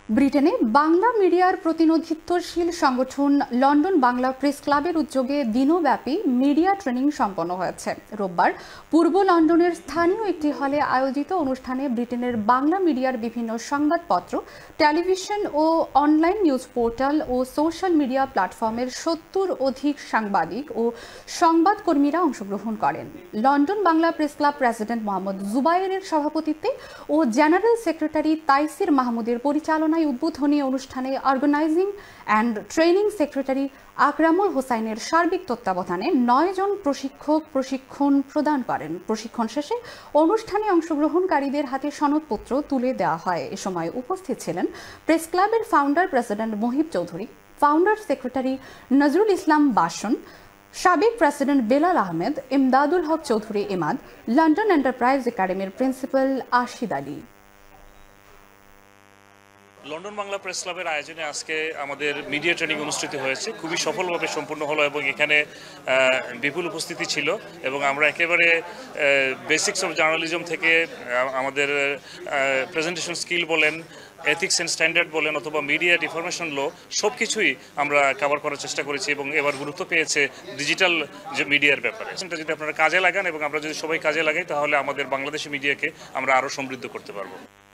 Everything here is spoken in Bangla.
ব্রিটেনে বাংলা মিডিয়ার প্রতিনিধিত্বশীল সংগঠন লন্ডন বাংলা প্রেস ক্লাবের উদ্যোগে দিনব্যাপী মিডিয়া ট্রেনিং সম্পন্ন হয়েছে। রোববার পূর্ব লন্ডনের স্থানীয় একটি হলে আয়োজিত অনুষ্ঠানে ব্রিটেনের বাংলা মিডিয়ার বিভিন্ন সংবাদপত্র, টেলিভিশন ও অনলাইন নিউজ পোর্টাল ও সোশ্যাল মিডিয়া প্ল্যাটফর্মের ৭০ অধিক সাংবাদিক ও সংবাদকর্মীরা অংশগ্রহণ করেন। London Bangla press club president Mohammad জুবায়েরের সভাপতিত্বে ও জেনারেল সেক্রেটারি তাইসির মাহমুদের পরিচালনায় উদ্বোধনী অনুষ্ঠানে organising and training secretary Akramul হোসাইনের সার্বিক তত্ত্বাবধানে ৯ জন প্রশিক্ষক প্রশিক্ষণ প্রদান করেন। প্রশিক্ষণ শেষে অনুষ্ঠানে অংশগ্রহণকারীদের হাতে সনদপত্র তুলে দেওয়া হয়। এ সময় উপস্থিত ছিলেন প্রেস ক্লাবের founder president Mohib Chowdhury, founder secretary Nazrul Islam Basan, সাবেক president Belal Ahmed, Imdadul Haque Chowdhury Imad, London enterprise একাডেমির principal Ashid Ali. London Bangla press ক্লাবের আয়োজনে আজকে আমাদের মিডিয়া ট্রেনিং অনুষ্ঠিত হয়েছে, খুবই সফলভাবে সম্পন্ন হলো এবং এখানে বিপুল উপস্থিতি ছিল এবং আমরা একেবারে বেসিক্স অফ জার্নালিজম থেকে আমাদের প্রেজেন্টেশন স্কিল বলেন, এথিক্স অ্যান্ড স্ট্যান্ডার্ড বলেন অথবা মিডিয়া ডিফরমেশন ল, সব কিছুই আমরা কভার করার চেষ্টা করেছি এবং এবার গুরুত্ব পেয়েছে ডিজিটাল যে মিডিয়ার ব্যাপারে। সেটা যদি আপনারা কাজে লাগান এবং আমরা যদি সবাই কাজে লাগাই তাহলে আমাদের বাংলাদেশি মিডিয়াকে আমরা আরও সমৃদ্ধ করতে পারবো।